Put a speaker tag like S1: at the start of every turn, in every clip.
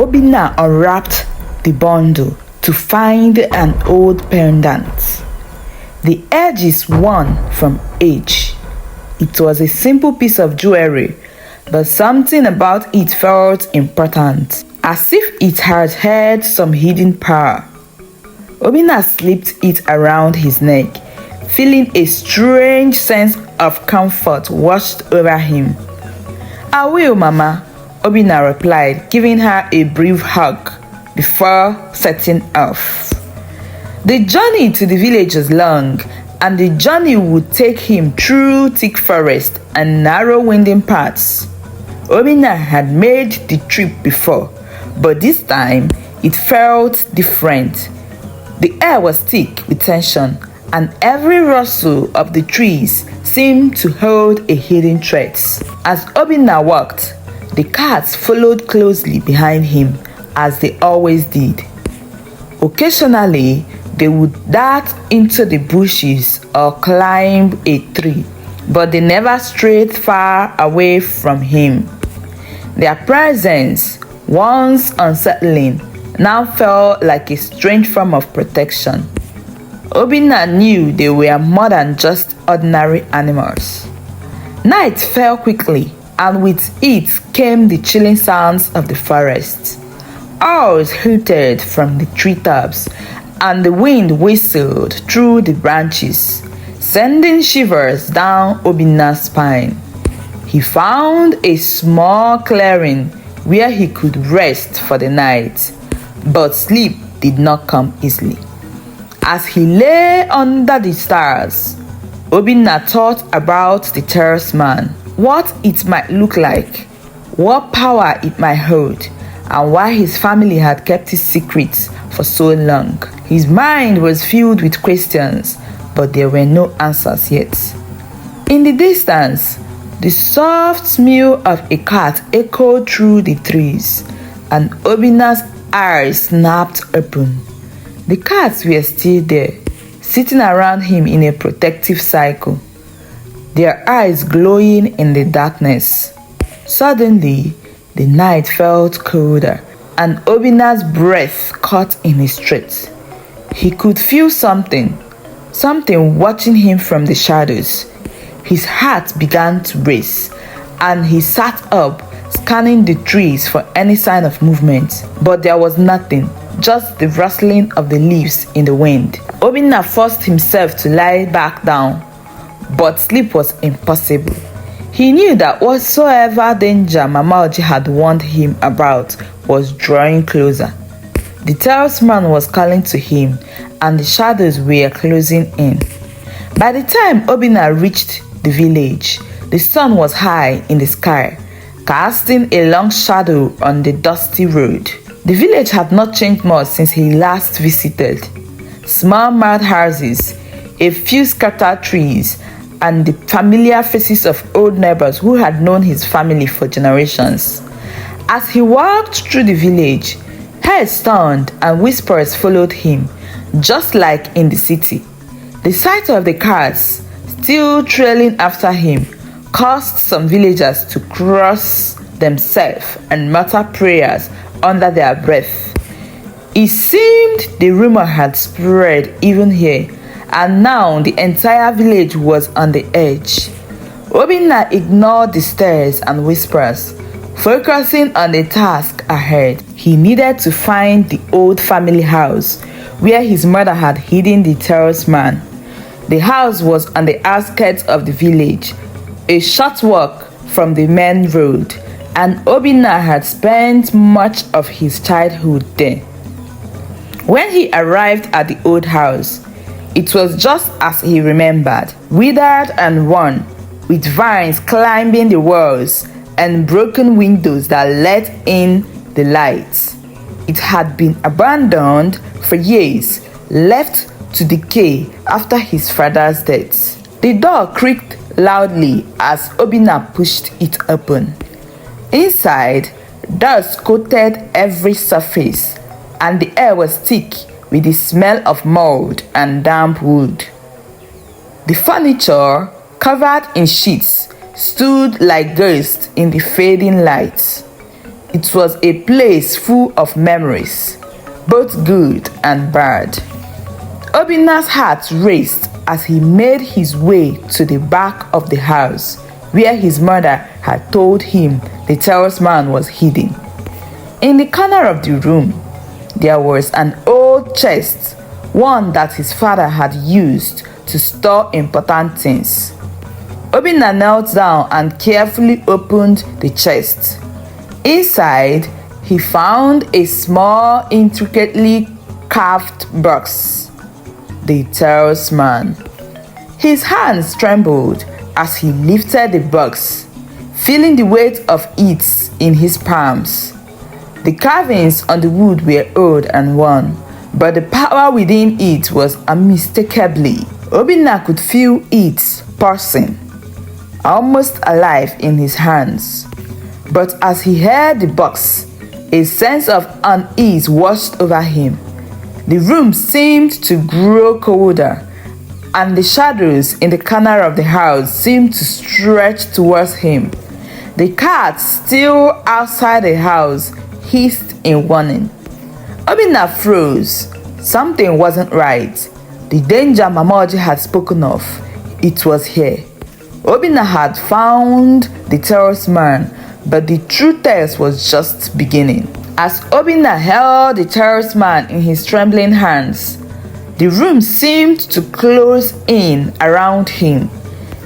S1: Obinna unwrapped the bundle to find an old pendant. The edges worn from age. It was a simple piece of jewelry, but something about it felt important, as if it had held some hidden power. Obinna slipped it around his neck, feeling a strange sense of comfort washed over him. "I will, Mama," Obinna replied, giving her a brief hug before setting off. The journey to the village was long, and the journey would take him through thick forest and narrow winding paths. Obinna had made the trip before, but this time it felt different. The air was thick with tension, and every rustle of the trees seemed to hold a hidden threat. As Obinna walked, the cats followed closely behind him, as they always did. Occasionally, they would dart into the bushes or climb a tree, but they never strayed far away from him. Their presence, once unsettling, now felt like a strange form of protection. Obinna knew they were more than just ordinary animals. Night fell quickly, and with it came the chilling sounds of the forest. Owls hooted from the treetops, and the wind whistled through the branches, sending shivers down Obinna's spine. He found a small clearing where he could rest for the night, but sleep did not come easily. As he lay under the stars, Obinna thought about the talisman, what it might look like, what power it might hold, and why his family had kept his secrets for so long. His mind was filled with questions, but there were no answers yet. In the distance, the soft mew of a cat echoed through the trees, and Obinna's eyes snapped open. The cats were still there, sitting around him in a protective circle, their eyes glowing in the darkness. Suddenly, the night felt colder, and Obinna's breath caught in his throat. He could feel something watching him from the shadows. His heart began to race, and he sat up, scanning the trees for any sign of movement. But there was nothing, just the rustling of the leaves in the wind. Obinna forced himself to lie back down, but sleep was impossible. He knew that whatsoever danger Mama Oji had warned him about was drawing closer. The talisman was calling to him, and the shadows were closing in. By the time Obinna reached the village, the sun was high in the sky, casting a long shadow on the dusty road. The village had not changed much since he last visited. Small mud houses, a few scattered trees, and the familiar faces of old neighbors who had known his family for generations. As he walked through the village, heads turned and whispers followed him, just like in the city. The sight of the cars, still trailing after him, caused some villagers to cross themselves and mutter prayers under their breath. It seemed the rumor had spread even here, and now the entire village was on the edge. Obinna ignored the stares and whispers, focusing on the task ahead. He needed to find the old family house where his mother had hidden the talisman. The house was on the outskirts of the village, a short walk from the main road, and Obinna had spent much of his childhood there. When he arrived at the old house, it was just as he remembered, withered and worn, with vines climbing the walls and broken windows that let in the light. It had been abandoned for years, left to decay after his father's death. The door creaked loudly as Obinna pushed it open. Inside, dust coated every surface, and the air was thick with the smell of mold and damp wood. The furniture, covered in sheets, stood like ghosts in the fading light. It was a place full of memories, both good and bad. Obinna's heart raced as he made his way to the back of the house where his mother had told him the talisman was hidden. In the corner of the room, there was an old chest, one that his father had used to store important things. Obinna knelt down and carefully opened the chest. Inside, he found a small, intricately carved box. The talisman. His hands trembled as he lifted the box, feeling the weight of it in his palms. The carvings on the wood were old and worn, but the power within it was unmistakably. Obinna could feel it pulsing, almost alive in his hands. But as he held the box, a sense of unease washed over him. The room seemed to grow colder, and the shadows in the corner of the house seemed to stretch towards him. The cat, still outside the house, hissed in warning. Obinna froze. Something wasn't right. The danger Mamaji had spoken of, it was here. Obinna had found the talisman, but the true test was just beginning. As Obinna held the talisman in his trembling hands, the room seemed to close in around him.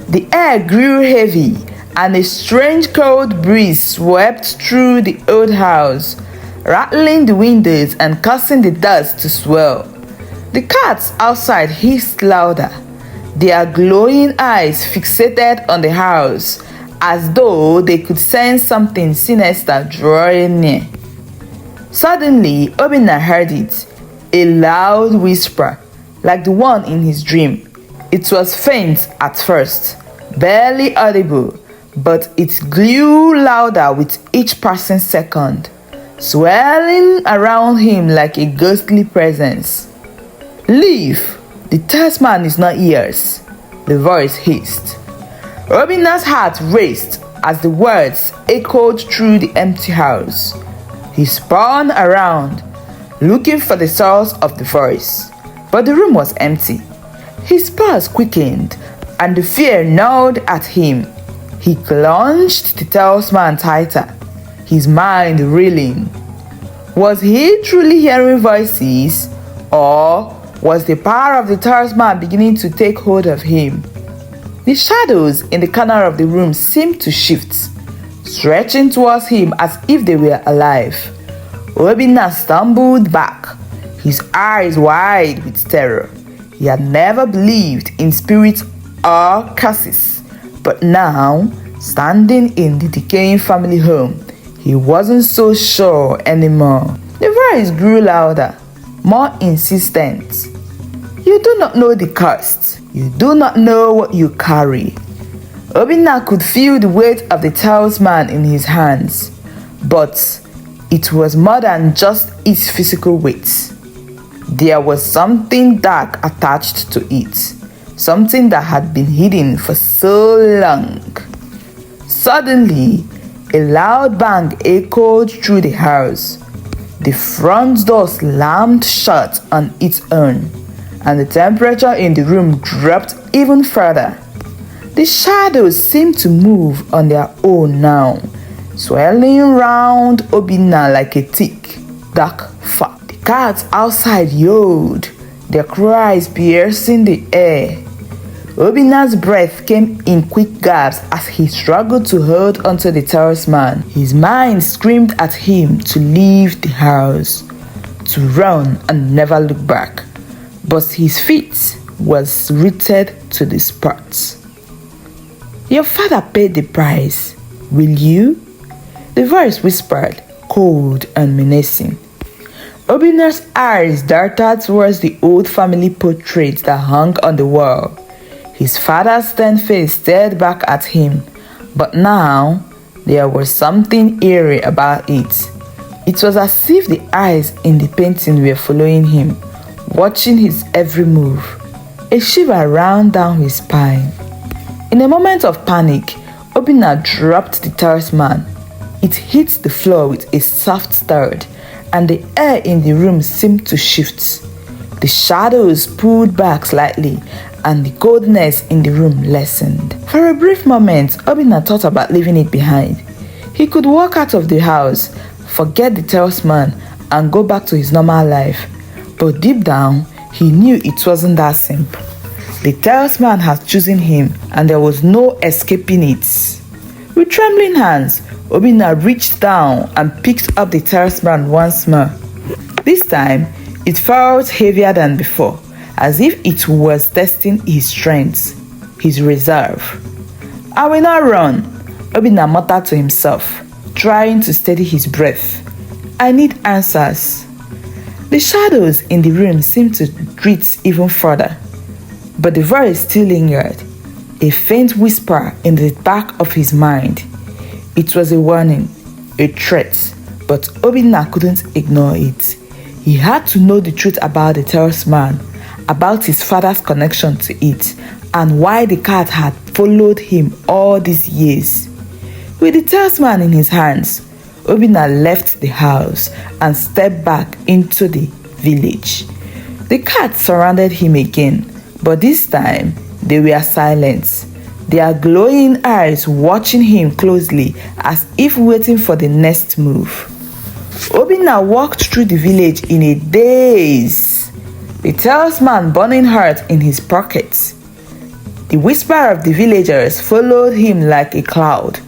S1: The air grew heavy, and a strange cold breeze swept through the old house, rattling the windows and causing the dust to swell. The cats outside hissed louder, their glowing eyes fixated on the house, as though they could sense something sinister drawing near. Suddenly, Obinna heard it, a loud whisper, like the one in his dream. It was faint at first, barely audible, but it grew louder with each passing second, swirling around him like a ghostly presence. "Leave! The talisman is not yours," the voice hissed. Obinna's heart raced as the words echoed through the empty house. He spun around, looking for the source of the voice, but the room was empty. His pulse quickened, and the fear gnawed at him. He clenched the talisman tighter, his mind reeling. Was he truly hearing voices, or was the power of the talisman beginning to take hold of him? The shadows in the corner of the room seemed to shift, stretching towards him as if they were alive. Obinna stumbled back, his eyes wide with terror. He had never believed in spirits or curses, but now, standing in the decaying family home, he wasn't so sure anymore. The voice grew louder, more insistent. "You do not know the cost. You do not know what you carry." Obinna could feel the weight of the talisman in his hands, but it was more than just its physical weight. There was something dark attached to it, something that had been hidden for so long. Suddenly, a loud bang echoed through the house. The front door slammed shut on its own, and the temperature in the room dropped even further. The shadows seemed to move on their own now, swirling round Obinna like a thick, dark fog. The cats outside yowled, their cries piercing the air. Obinna's breath came in quick gasps as he struggled to hold onto the talisman. His mind screamed at him to leave the house, to run and never look back. But his feet was rooted to the spot. "Your father paid the price. Will you?" The voice whispered, cold and menacing. Obinna's eyes darted towards the old family portrait that hung on the wall. His father's stern face stared back at him, but now there was something eerie about it. It was as if the eyes in the painting were following him, watching his every move. A shiver ran down his spine. In a moment of panic, Obinna dropped the talisman. It hit the floor with a soft thud, and the air in the room seemed to shift. The shadows pulled back slightly, and the coldness in the room lessened. For a brief moment, Obinna thought about leaving it behind. He could walk out of the house, forget the talisman, and go back to his normal life. But deep down, he knew it wasn't that simple. The talisman had chosen him, and there was no escaping it. With trembling hands, Obinna reached down and picked up the talisman once more. This time, it felt heavier than before, as if it was testing his strength, his reserve. "I will not run," Obinna muttered to himself, trying to steady his breath. "I need answers." The shadows in the room seemed to retreat even further, but the voice still lingered, a faint whisper in the back of his mind. It was a warning, a threat, but Obinna couldn't ignore it. He had to know the truth about the talisman, about his father's connection to it, and why the cat had followed him all these years. With the talisman in his hands, Obinna left the house and stepped back into the village. The cats surrounded him again, but this time they were silent, their glowing eyes watching him closely as if waiting for the next move. Obinna walked through the village in a daze, the talisman burning hard in his pocket. The whisper of the villagers followed him like a cloud,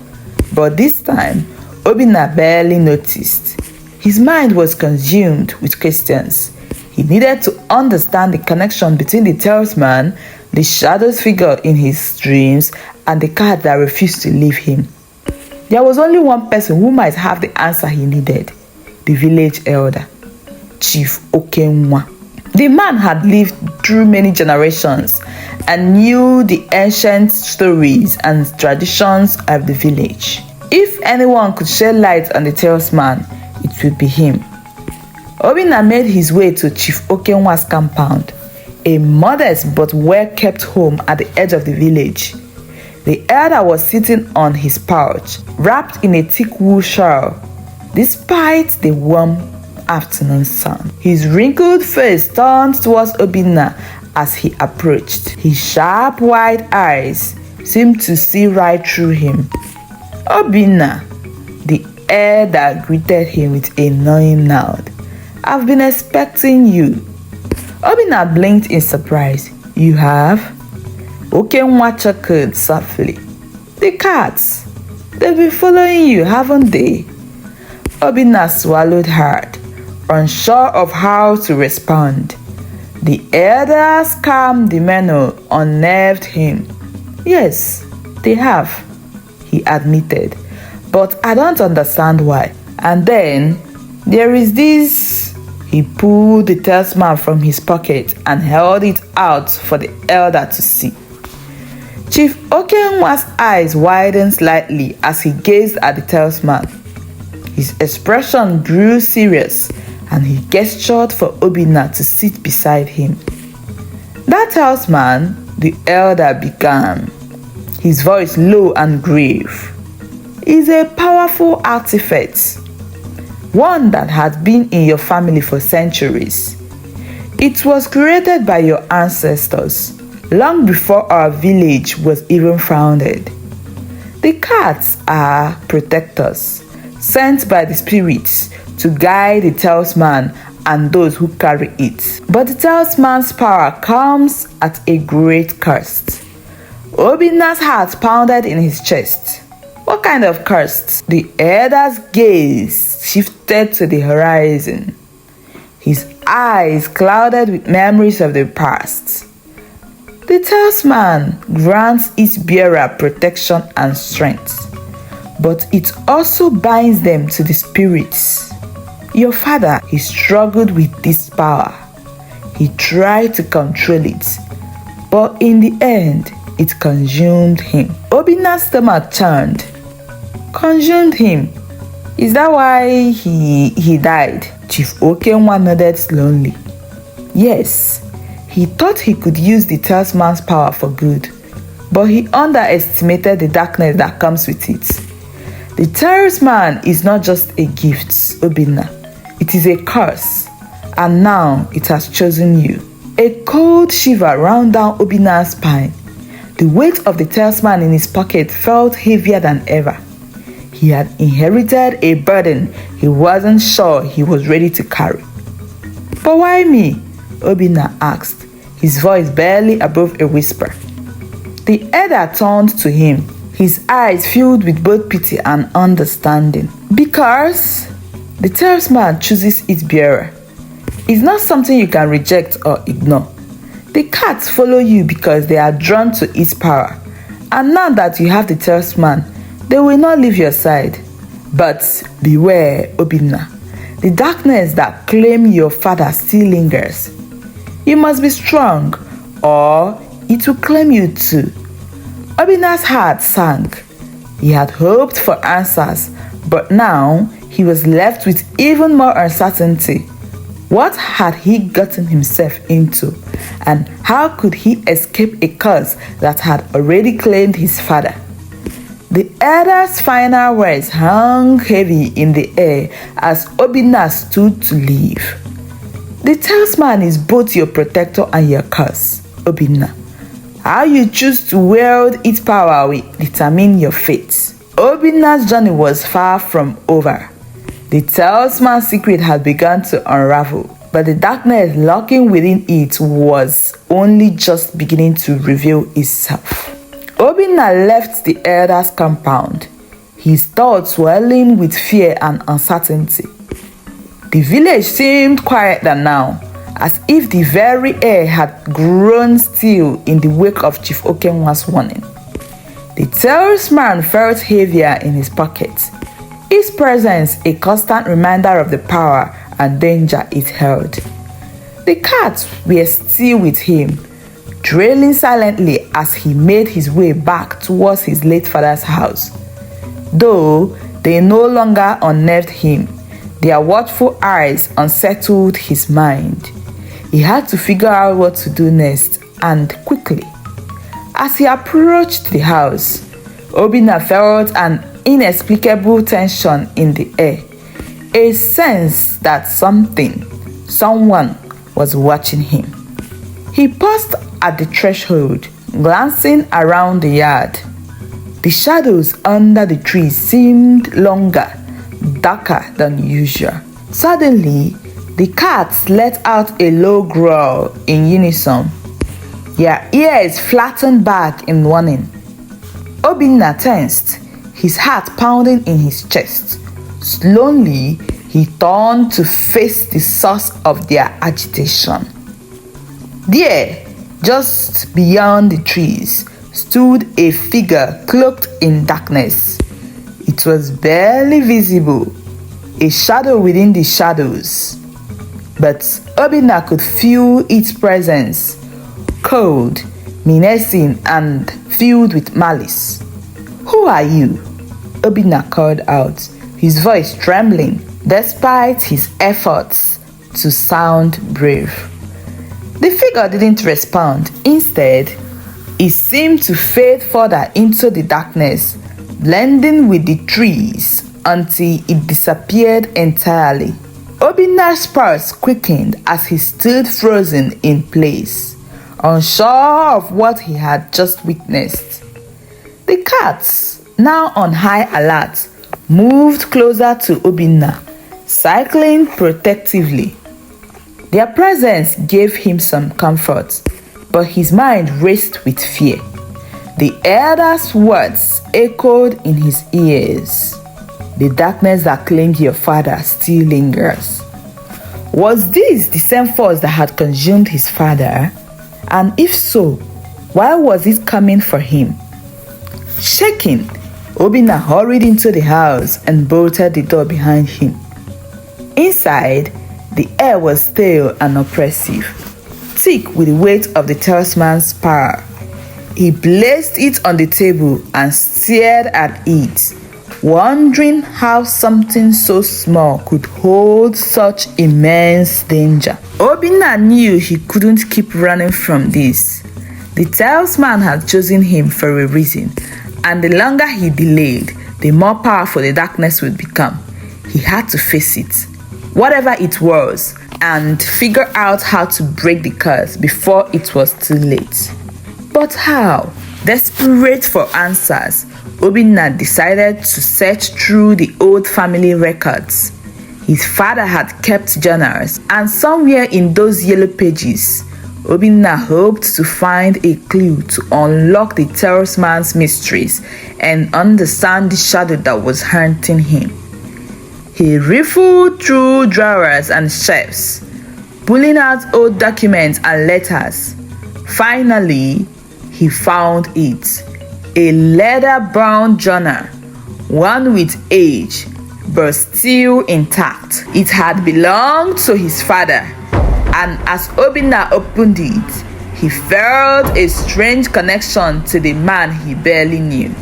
S1: but this time Obinna barely noticed. His mind was consumed with questions. He needed to understand the connection between the talisman, the shadow's figure in his dreams, and the cat that refused to leave him. There was only one person who might have the answer he needed: the village elder, Chief Okenwa. The man had lived through many generations and knew the ancient stories and traditions of the village. If anyone could shed light on the talisman, it would be him. Obinna made his way to Chief Okenwa's compound, a modest but well-kept home at the edge of the village. The elder was sitting on his porch, wrapped in a thick wool shawl, despite the warm afternoon sun. His wrinkled face turned towards Obinna as he approached. His sharp white eyes seemed to see right through him. "Obinna," the elder greeted him with a knowing nod. "I've been expecting you." Obinna blinked in surprise. "You have?" Okenwa chuckled softly. "The cats, they've been following you, haven't they?" Obinna swallowed hard, unsure of how to respond. The elder's calm demeanor unnerved him. "Yes, they have," he admitted, "but I don't understand why. And then there is this." He pulled the talisman from his pocket and held it out for the elder to see. Chief Okenwa's eyes widened slightly as he gazed at the talisman. His expression grew serious, and he gestured for Obinna to sit beside him. "That talisman," the elder began, his voice low and grave, "is a powerful artifact, one that had been in your family for centuries. It was created by your ancestors long before our village was even founded. The cats are protectors, sent by the spirits to guide the talisman and those who carry it. But the talisman's power comes at a great cost." Obinna's heart pounded in his chest. "What kind of cost?" The elder's gaze shifted to the horizon, his eyes clouded with memories of the past. "The talisman grants its bearer protection and strength, but it also binds them to the spirits. Your father, he struggled with this power. He tried to control it, but in the end, it consumed him." Obinna's stomach churned. "Consumed him? Is that why he died?" Chief Okenwa nodded slowly. "Yes, he thought he could use the talisman's power for good, but he underestimated the darkness that comes with it. The talisman is not just a gift, Obinna. It is a curse, and now it has chosen you. A cold shiver ran down Obinna's spine. The weight of the talisman in his pocket felt heavier than ever. He had inherited a burden he wasn't sure he was ready to carry. "But why me?" Obinna asked, his voice barely above a whisper. The elder turned to him, his eyes filled with both pity and understanding. "Because the talisman chooses its bearer. It's not something you can reject or ignore. The cats follow you because they are drawn to its power. And now that you have the talisman, they will not leave your side. But beware, Obinna. The darkness that claimed your father still lingers. You must be strong, or it will claim you too." Obinna's heart sank. He had hoped for answers, but now he was left with even more uncertainty. What had he gotten himself into, and how could he escape a curse that had already claimed his father? The elder's final words hung heavy in the air as Obinna stood to leave. "The talisman is both your protector and your curse, Obinna. How you choose to wield its power will determine your fate." Obinna's journey was far from over. The talisman's secret had begun to unravel, but the darkness lurking within it was only just beginning to reveal itself. Obinna left the elder's compound, his thoughts swelling with fear and uncertainty. The village seemed quieter now, as if the very air had grown still in the wake of Chief Okenwa's warning. The talisman felt heavier in his pocket, its presence a constant reminder of the power and danger it held. The cats were still with him, trailing silently as he made his way back towards his late father's house. Though they no longer unnerved him, their watchful eyes unsettled his mind. He had to figure out what to do next, and quickly. As he approached the house, Obinna felt an inexplicable tension in the air, a sense that someone was watching him. He paused at the threshold, glancing around the yard. The shadows under the trees seemed longer, darker than usual. Suddenly, the cats let out a low growl in unison, their ears flattened back in warning. Obinna tensed, his heart pounding in his chest. Slowly, he turned to face the source of their agitation. There, just beyond the trees, stood a figure cloaked in darkness. It was barely visible, a shadow within the shadows. But Obinna could feel its presence, cold, menacing, and filled with malice. "Who are you?" Obinna called out, his voice trembling despite his efforts to sound brave. The figure didn't respond. Instead, it seemed to fade further into the darkness, blending with the trees until it disappeared entirely. Obinna's pulse quickened as he stood frozen in place, unsure of what he had just witnessed. The cats, now on high alert, moved closer to Obinna, cycling protectively. Their presence gave him some comfort, but his mind raced with fear. The elder's words echoed in his ears. "The darkness that claimed your father still lingers." Was this the same force that had consumed his father? And if so, why was it coming for him? Shaking, Obinna hurried into the house and bolted the door behind him. Inside, the air was stale and oppressive, thick with the weight of the talisman's power. He placed it on the table and stared at it, wondering how something so small could hold such immense danger. Obinna knew he couldn't keep running from this. The talisman had chosen him for a reason, and the longer he delayed, the more powerful the darkness would become. He had to face it, whatever it was, and figure out how to break the curse before it was too late. But how? Desperate for answers, Obinna decided to search through the old family records. His father had kept journals, and somewhere in those yellow pages, Obinna hoped to find a clue to unlock the talisman's mysteries and understand the shadow that was haunting him. He riffled through drawers and shelves, pulling out old documents and letters. Finally, he found it. A leather-bound journal, one with age, but still intact. It had belonged to his father, and as Obinna opened it, he felt a strange connection to the man he barely knew.